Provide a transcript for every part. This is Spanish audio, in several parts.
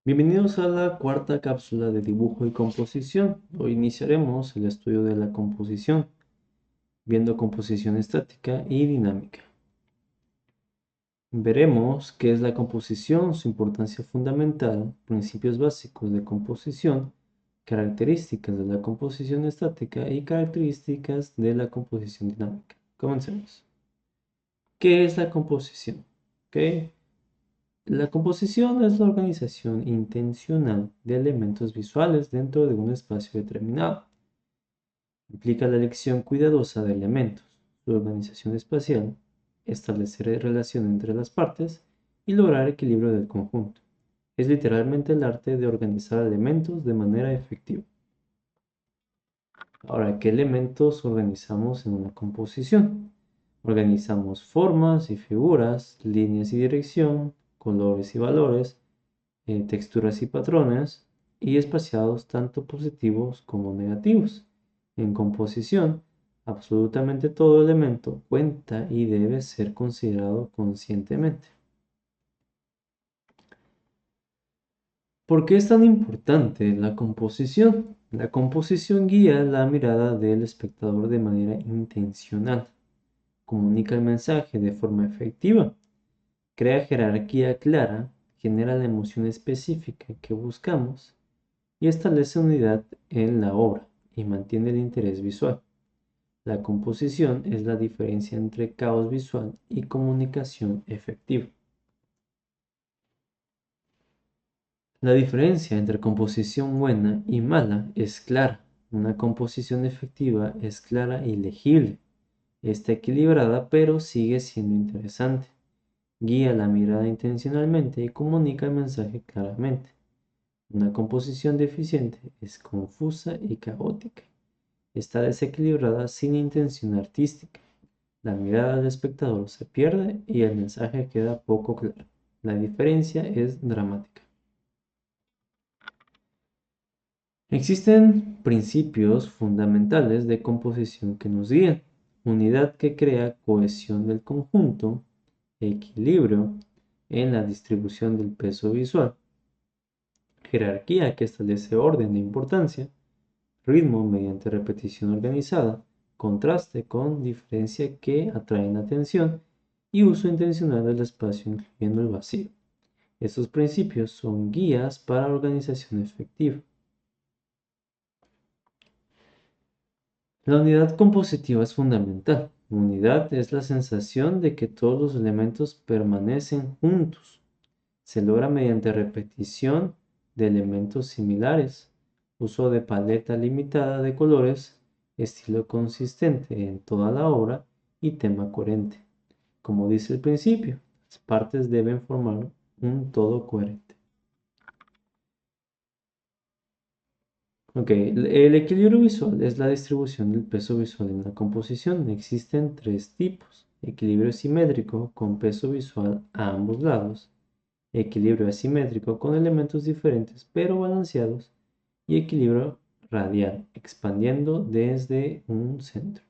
Bienvenidos a la cuarta cápsula de dibujo y composición. Hoy iniciaremos el estudio de la composición, viendo composición estática y dinámica. Veremos qué es la composición, su importancia fundamental, principios básicos de composición, características de la composición estática y características de la composición dinámica. Comencemos. ¿Qué es la composición? ¿Ok? La composición es la organización intencional de elementos visuales dentro de un espacio determinado. Implica la elección cuidadosa de elementos, su organización espacial, establecer relación entre las partes y lograr equilibrio del conjunto. Es literalmente el arte de organizar elementos de manera efectiva. Ahora, ¿qué elementos organizamos en una composición? Organizamos formas y figuras, líneas y dirección, colores y valores, texturas y patrones, y espaciados tanto positivos como negativos. En composición, absolutamente todo elemento cuenta y debe ser considerado conscientemente. ¿Por qué es tan importante la composición? La composición guía la mirada del espectador de manera intencional, comunica el mensaje de forma efectiva, crea jerarquía clara, genera la emoción específica que buscamos y establece unidad en la obra y mantiene el interés visual. La composición es la diferencia entre caos visual y comunicación efectiva. La diferencia entre composición buena y mala es clara. Una composición efectiva es clara y legible. Está equilibrada pero sigue siendo interesante. Guía la mirada intencionalmente y comunica el mensaje claramente. Una composición deficiente es confusa y caótica. Está desequilibrada sin intención artística. La mirada del espectador se pierde y el mensaje queda poco claro. La diferencia es dramática. Existen principios fundamentales de composición que nos guían. Unidad que crea cohesión del conjunto, equilibrio en la distribución del peso visual, jerarquía que establece orden e importancia, ritmo mediante repetición organizada, contraste con diferencia que atraen atención y uso intencional del espacio incluyendo el vacío. Estos principios son guías para organización efectiva. La unidad compositiva es fundamental. Unidad es la sensación de que todos los elementos permanecen juntos. Se logra mediante repetición de elementos similares, uso de paleta limitada de colores, estilo consistente en toda la obra y tema coherente. Como dice el principio, las partes deben formar un todo coherente. Ok, el equilibrio visual es la distribución del peso visual en la composición. Existen tres tipos: equilibrio simétrico con peso visual a ambos lados, equilibrio asimétrico con elementos diferentes pero balanceados, y equilibrio radial, expandiendo desde un centro.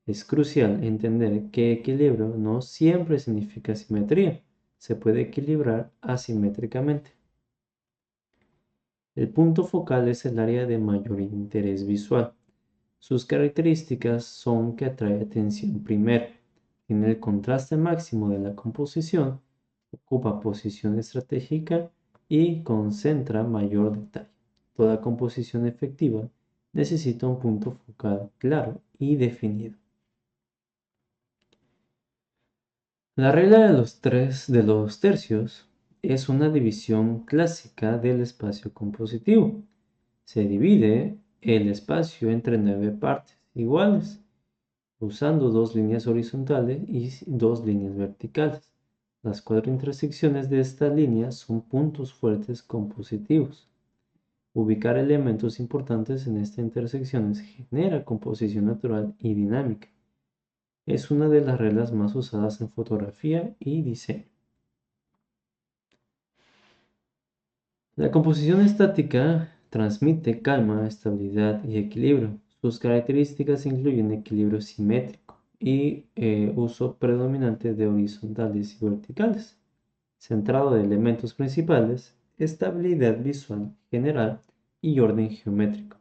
Es crucial entender que equilibrio no siempre significa simetría, se puede equilibrar asimétricamente. El punto focal es el área de mayor interés visual. Sus características son que atrae atención primero, tiene el contraste máximo de la composición, ocupa posición estratégica y concentra mayor detalle. Toda composición efectiva necesita un punto focal claro y definido. La regla de los tercios es una división clásica del espacio compositivo. Se divide el espacio entre 9 partes iguales, usando dos líneas horizontales y dos líneas verticales. Las cuatro intersecciones de estas líneas son puntos fuertes compositivos. Ubicar elementos importantes en estas intersecciones genera composición natural y dinámica. Es una de las reglas más usadas en fotografía y diseño. La composición estática transmite calma, estabilidad y equilibrio. Sus características incluyen equilibrio simétrico y uso predominante de horizontales y verticales, centrado de elementos principales, estabilidad visual general y orden geométrico.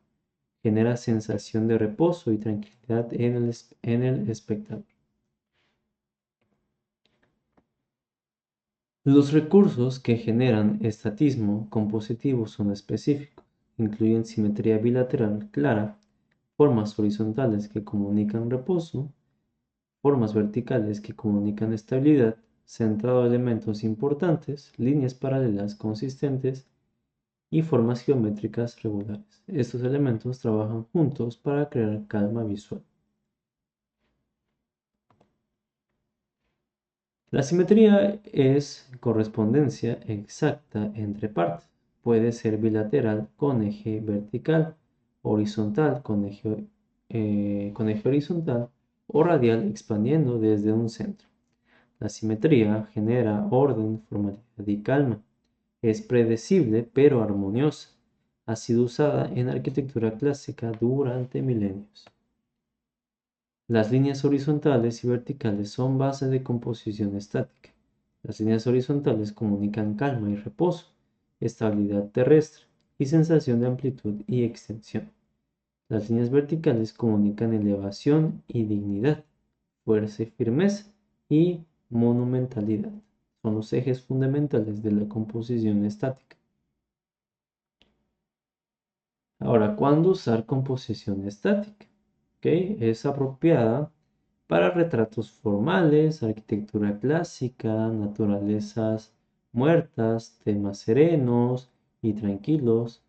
Genera sensación de reposo y tranquilidad en el espectador. Los recursos que generan estatismo compositivo son específicos. Incluyen simetría bilateral clara, formas horizontales que comunican reposo, formas verticales que comunican estabilidad, centrado de elementos importantes, líneas paralelas consistentes y formas geométricas regulares. Estos elementos trabajan juntos para crear calma visual. La simetría es correspondencia exacta entre partes. Puede ser bilateral con eje vertical, horizontal con eje horizontal o radial expandiendo desde un centro. La simetría genera orden, formalidad y calma. Es predecible pero armoniosa. Ha sido usada en arquitectura clásica durante milenios. Las líneas horizontales y verticales son base de composición estática. Las líneas horizontales comunican calma y reposo, estabilidad terrestre y sensación de amplitud y extensión. Las líneas verticales comunican elevación y dignidad, fuerza y firmeza y monumentalidad. Son los ejes fundamentales de la composición estática. Ahora, ¿cuándo usar composición estática? Es apropiada para retratos formales, arquitectura clásica, naturalezas muertas, temas serenos y tranquilos,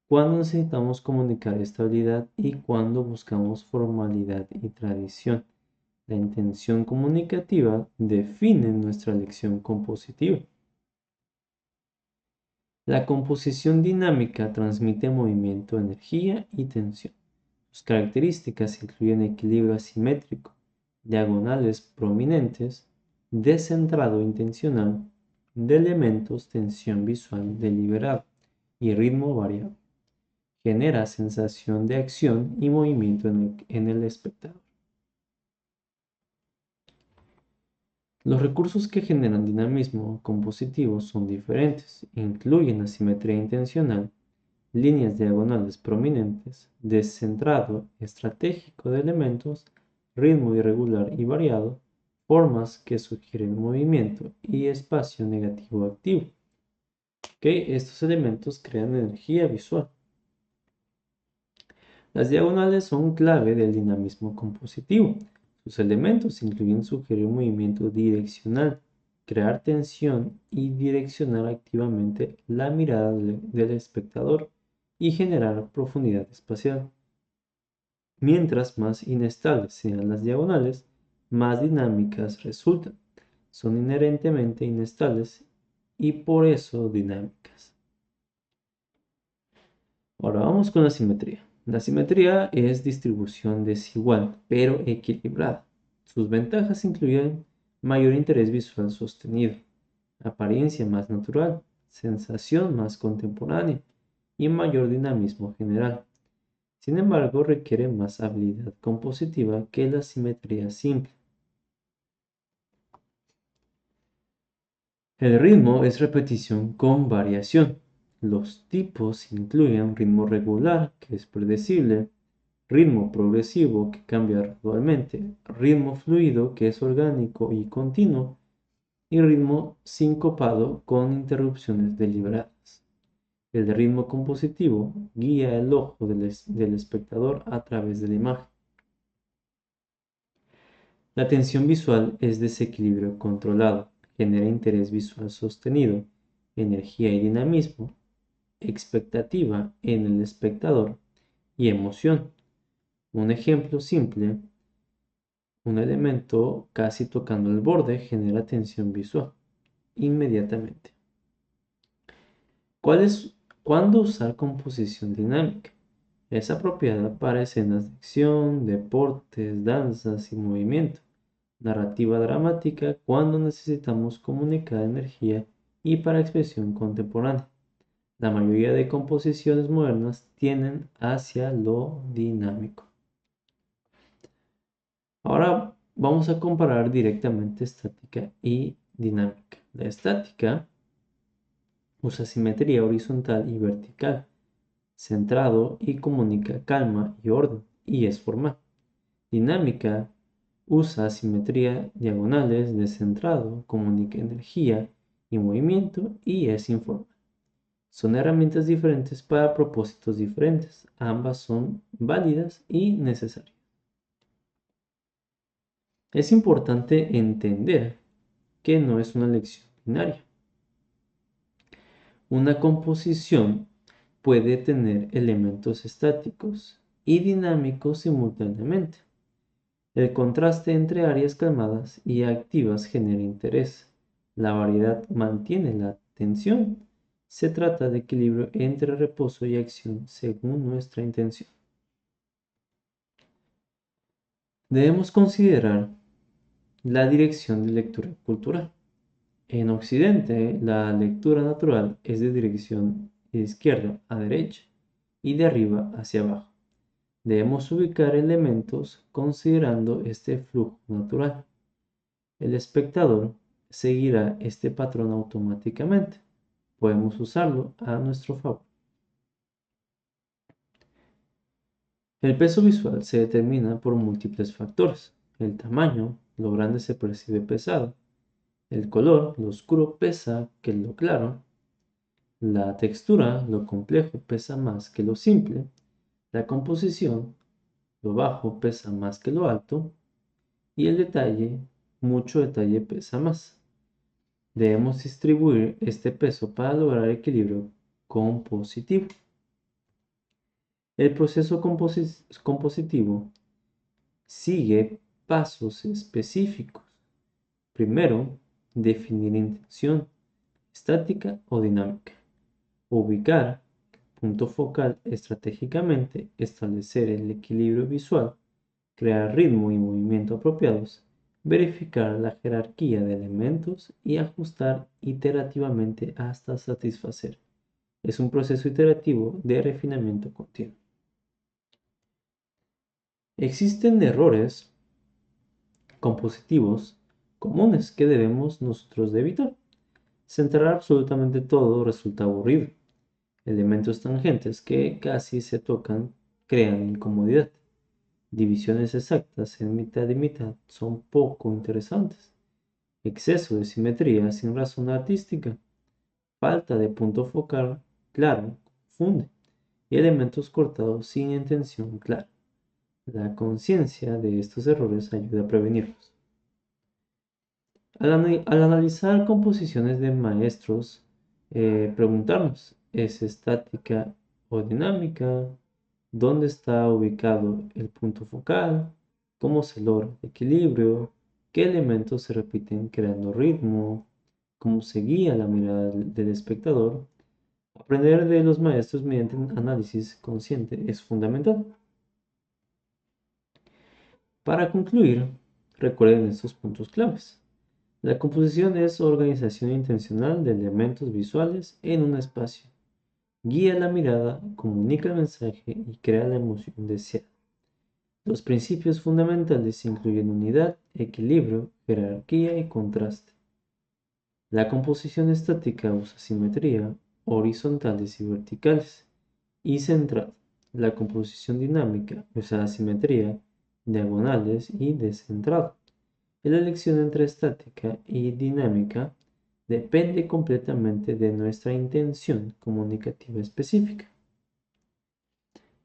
cuando necesitamos comunicar estabilidad y cuando buscamos formalidad y tradición. La intención comunicativa define nuestra elección compositiva. La composición dinámica transmite movimiento, energía y tensión. Sus características incluyen equilibrio asimétrico, diagonales prominentes, descentrado intencional de elementos, tensión visual deliberada y ritmo variable. Genera sensación de acción y movimiento en el espectador. Los recursos que generan dinamismo compositivo son diferentes. Incluyen asimetría intencional, líneas diagonales prominentes, descentrado estratégico de elementos, ritmo irregular y variado, formas que sugieren movimiento y espacio negativo activo. Estos elementos crean energía visual. Las diagonales son clave del dinamismo compositivo. Sus elementos incluyen sugerir movimiento direccional, crear tensión y direccionar activamente la mirada del espectador y generar profundidad espacial. Mientras más inestables sean las diagonales, más dinámicas resultan. Son inherentemente inestables y por eso dinámicas. Ahora vamos con la simetría. La simetría es distribución desigual, pero equilibrada. Sus ventajas incluyen mayor interés visual sostenido, apariencia más natural, sensación más contemporánea y mayor dinamismo general. Sin embargo, requiere más habilidad compositiva que la simetría simple. El ritmo es repetición con variación. Los tipos incluyen ritmo regular, que es predecible, ritmo progresivo, que cambia gradualmente, ritmo fluido, que es orgánico y continuo, y ritmo sincopado con interrupciones deliberadas. El ritmo compositivo guía el ojo del espectador a través de la imagen. La tensión visual es desequilibrio controlado, genera interés visual sostenido, energía y dinamismo, expectativa en el espectador y emoción. Un ejemplo simple, un elemento casi tocando el borde genera tensión visual inmediatamente. ¿Cuándo usar composición dinámica? Es apropiada para escenas de acción, deportes, danzas y movimiento. Narrativa dramática cuando necesitamos comunicar energía y para expresión contemporánea. La mayoría de composiciones modernas tienden hacia lo dinámico. Ahora vamos a comparar directamente estática y dinámica. La estática Usa simetría horizontal y vertical, centrado y comunica calma y orden, y es formal. Dinámica usa simetría diagonales, descentrado, comunica energía y movimiento, y es informal. Son herramientas diferentes para propósitos diferentes. Ambas son válidas y necesarias. Es importante entender que no es una lección binaria. Una composición puede tener elementos estáticos y dinámicos simultáneamente. El contraste entre áreas calmadas y activas genera interés. La variedad mantiene la atención. Se trata de equilibrio entre reposo y acción según nuestra intención. Debemos considerar la dirección de lectura cultural. En Occidente, la lectura natural es de dirección de izquierda a derecha y de arriba hacia abajo. Debemos ubicar elementos considerando este flujo natural. El espectador seguirá este patrón automáticamente. Podemos usarlo a nuestro favor. El peso visual se determina por múltiples factores. El tamaño, lo grande se percibe pesado. El color, lo oscuro pesa que lo claro. La textura, lo complejo pesa más que lo simple. La composición, lo bajo pesa más que lo alto. Y el detalle, mucho detalle pesa más. Debemos distribuir este peso para lograr equilibrio compositivo. El proceso compositivo sigue pasos específicos. Primero, definir intención, estática o dinámica. Ubicar punto focal estratégicamente, establecer el equilibrio visual, crear ritmo y movimiento apropiados, verificar la jerarquía de elementos y ajustar iterativamente hasta satisfacer. Es un proceso iterativo de refinamiento continuo. Existen errores compositivos comunes que debemos nosotros de evitar. Centrar absolutamente todo resulta aburrido. Elementos tangentes que casi se tocan crean incomodidad. Divisiones exactas en mitad y mitad son poco interesantes. Exceso de simetría sin razón artística. Falta de punto focal claro confunde. Y elementos cortados sin intención clara. La conciencia de estos errores ayuda a prevenirlos. Al analizar composiciones de maestros, preguntarnos, ¿es estática o dinámica? ¿Dónde está ubicado el punto focal? ¿Cómo se logra el equilibrio? ¿Qué elementos se repiten creando ritmo? ¿Cómo se guía la mirada del espectador? Aprender de los maestros mediante un análisis consciente es fundamental. Para concluir, recuerden estos puntos claves. La composición es organización intencional de elementos visuales en un espacio. Guía la mirada, comunica el mensaje y crea la emoción deseada. Los principios fundamentales incluyen unidad, equilibrio, jerarquía y contraste. La composición estática usa simetría, horizontales y verticales, y centrada. La composición dinámica usa simetría, diagonales y descentrada. La elección entre estática y dinámica depende completamente de nuestra intención comunicativa específica.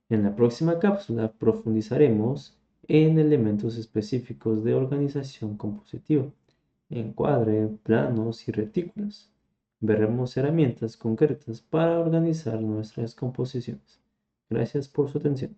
En la próxima cápsula profundizaremos en elementos específicos de organización compositiva, encuadre, planos y retículas. Veremos herramientas concretas para organizar nuestras composiciones. Gracias por su atención.